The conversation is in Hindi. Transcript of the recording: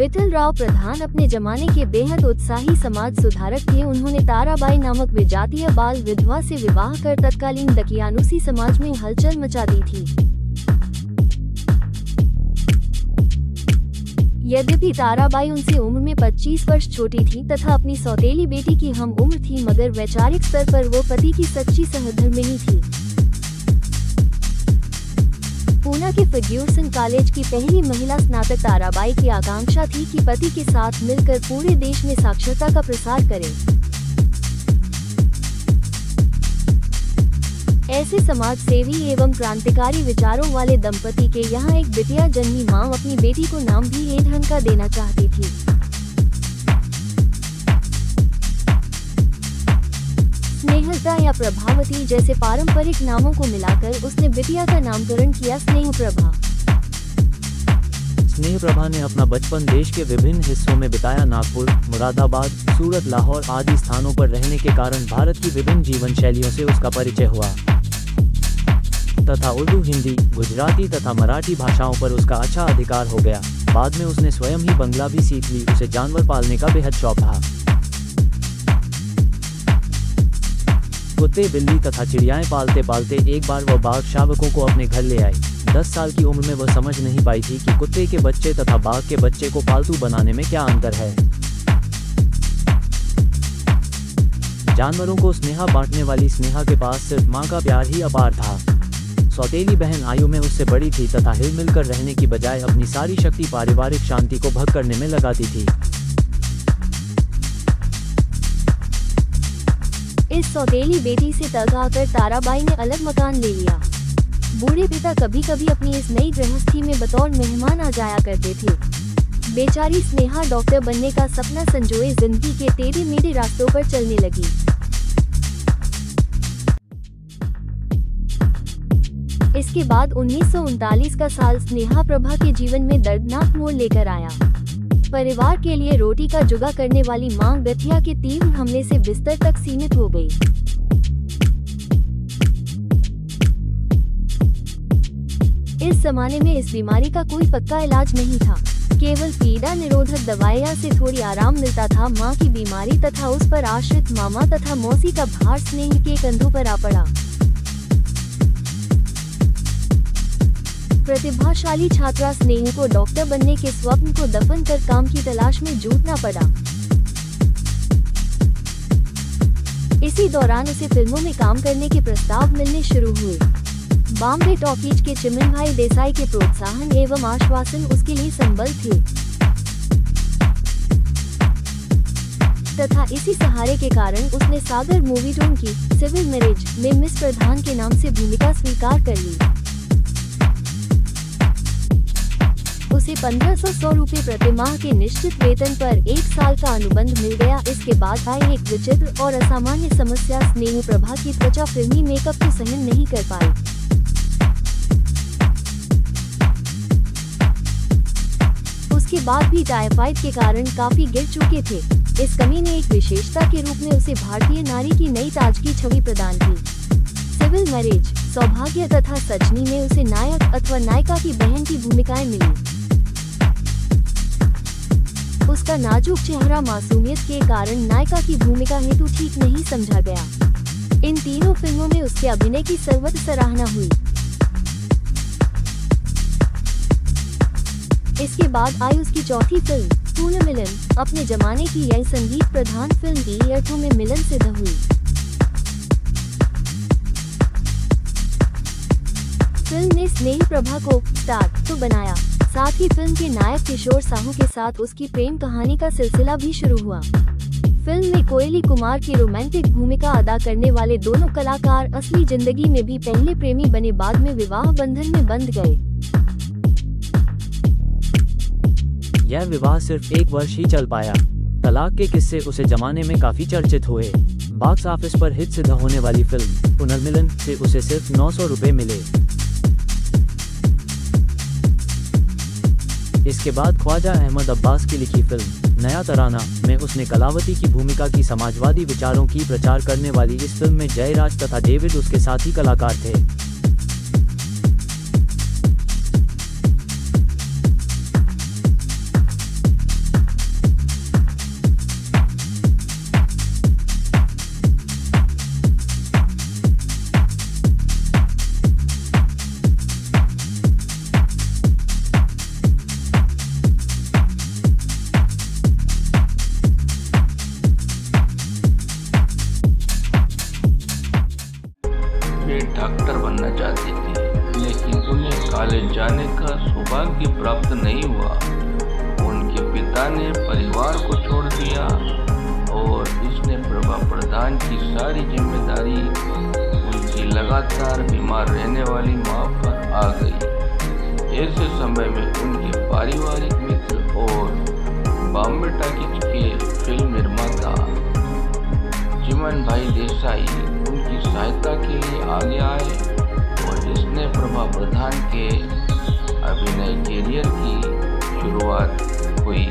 विठल राव प्रधान अपने जमाने के बेहद उत्साही समाज सुधारक थे। उन्होंने ताराबाई नामक विजातीय बाल विधवा से विवाह कर तत्कालीन दकियानुसी समाज में हलचल मचा दी थी। यद्यपि ताराबाई उनसे उम्र में 25 वर्ष छोटी थी तथा अपनी सौतेली बेटी की हम उम्र थी, मगर वैचारिक स्तर पर वो पति की सच्ची सहधर्मिणी थी। पूना के फर्ग्यूसन कॉलेज की पहली महिला स्नातक ताराबाई की आकांक्षा थी कि पति के साथ मिलकर पूरे देश में साक्षरता का प्रसार करें। ऐसे समाज सेवी एवं क्रांतिकारी विचारों वाले दंपति के यहाँ एक बिटिया जन्मी। मां अपनी बेटी को नाम भी ए ढंग का देना चाहती थी। स्नेहलता या प्रभावती जैसे पारंपरिक नामों को मिलाकर उसने बिटिया का नामकरण किया स्नेहप्रभा। स्नेहप्रभा ने अपना बचपन देश के विभिन्न हिस्सों में बिताया। नागपुर, मुरादाबाद, सूरत, लाहौर आदि स्थानों पर रहने के कारण भारत की विभिन्न जीवन शैलियों से उसका परिचय हुआ तथा उर्दू, हिंदी, गुजराती तथा मराठी भाषाओं पर उसका अच्छा अधिकार हो गया। बाद में उसने स्वयं ही बंगला भी सीख ली। उसे जानवर पालने का बेहद शौक था। कुत्ते, बिल्ली तथा चिड़ियाएं पालते पालते एक बार वह बाघ शावकों को अपने घर ले आई। 10 साल की उम्र में वह समझ नहीं पाई थी कि कुत्ते के बच्चे तथा बाघ के बच्चे को पालतू बनाने में क्या अंतर है। जानवरों को स्नेहा बांटने वाली स्नेहा के पास सिर्फ मां का प्यार ही अपार था। सौतेली बहन आयु में उससे बड़ी थी तथा हिल मिलकर रहने की बजाय अपनी सारी शक्ति पारिवारिक शांति को भंग करने में लगाती थी। इस सौतेली बेटी से तंग आकर ताराबाई ने अलग मकान ले लिया। बूढ़े पिता कभी कभी अपनी इस नई गृहस्थी में बतौर मेहमान आ जाया करते थे। बेचारी स्नेहा डॉक्टर बनने का सपना संजोए जिंदगी के टेढ़े मेढ़े रास्तों पर चलने लगी। इसके बाद 1939 का साल स्नेहा प्रभा के जीवन में दर्दनाक मोड़ लेकर आया। परिवार के लिए रोटी का जुगाड़ करने वाली मां गठिया के तीव्र हमले से बिस्तर तक सीमित हो गई। इस जमाने में इस बीमारी का कोई पक्का इलाज नहीं था। केवल पीड़ा निरोधक दवाइयां से थोड़ी आराम मिलता था। मां की बीमारी तथा उस पर आश्रित मामा तथा मौसी का भार स्नेह के कंधों पर आ पड़ा। प्रतिभाशाली छात्रा स्नेह को डॉक्टर बनने के स्वप्न को दफन कर काम की तलाश में जूटना पड़ा। इसी दौरान उसे फिल्मों में काम करने के प्रस्ताव मिलने शुरू हुए। बॉम्बे टॉकीज के चिमन भाई देसाई के प्रोत्साहन एवं आश्वासन उसके लिए संबल थे तथा इसी सहारे के कारण उसने सागर मूवीटोन की सिविल मैरिज में मिस प्रधान के नाम से भूमिका स्वीकार कर ली। उसे 1500 रुपए प्रति माह के निश्चित वेतन पर 1 साल का अनुबंध मिल गया। इसके बाद आई एक विचित्र और असामान्य समस्या। स्नेह प्रभा की त्वचा फिल्मी मेकअप को सहन नहीं कर पाई। उसके बाद भी टाइफाइड के कारण काफी गिर चुके थे। इस कमी ने एक विशेषता के रूप में उसे भारतीय नारी की नई ताजगी छवि प्रदान की। सिविल मैरिज, सौभाग्य तथा सजनी में उसे नायक अथवा नायिका की बहन की भूमिकाएं मिली। उसका नाजुक चेहरा मासूमियत के कारण नायिका की भूमिका हेतु ठीक नहीं समझा गया। इन तीनों फिल्मों में उसके अभिनय की सर्वत्र सराहना हुई। इसके बाद आई उसकी चौथी फिल्म पूर्ण मिलन। अपने जमाने की यह संगीत प्रधान फिल्म ईयर 2 में मिलन सिद्ध हुई। फिल्म ने स्नेह प्रभा को स्टार तो बनाया, साथ ही फिल्म के नायक किशोर साहू के साथ उसकी प्रेम कहानी का सिलसिला भी शुरू हुआ। फिल्म में कोयली कुमार की रोमांटिक भूमिका अदा करने वाले दोनों कलाकार असली जिंदगी में भी पहले प्रेमी बने, बाद में विवाह बंधन में बंध गए। यह विवाह सिर्फ 1 वर्ष ही चल पाया। तलाक के किस्से उसे जमाने में काफी चर्चित हुए। बॉक्स ऑफिस पर हिट सिद्ध होने वाली फिल्म पुनर्मिलन से उसे सिर्फ 900 रुपए मिले। इसके बाद ख्वाजा अहमद अब्बास की लिखी फिल्म नया तराना में उसने कलावती की भूमिका की। समाजवादी विचारों की प्रचार करने वाली इस फिल्म में जयराज तथा डेविड उसके साथी कलाकार थे। करना चाहती थी, लेकिन उन्हें कॉलेज जाने का सौभाग्य प्राप्त नहीं हुआ। उनके पिता ने परिवार को छोड़ दिया और इसने प्रभा प्रधान की सारी जिम्मेदारी उनकी लगातार बीमार रहने वाली मां पर आ गई। ऐसे समय में उनके पारिवारिक मित्र और बॉम्बे टॉकीज के फिल्म निर्माता चिमन भाई देसाई उनकी सहायता के लिए आगे आए और इसने प्रभा प्रधान के अभिनय कैरियर की शुरुआत हुई।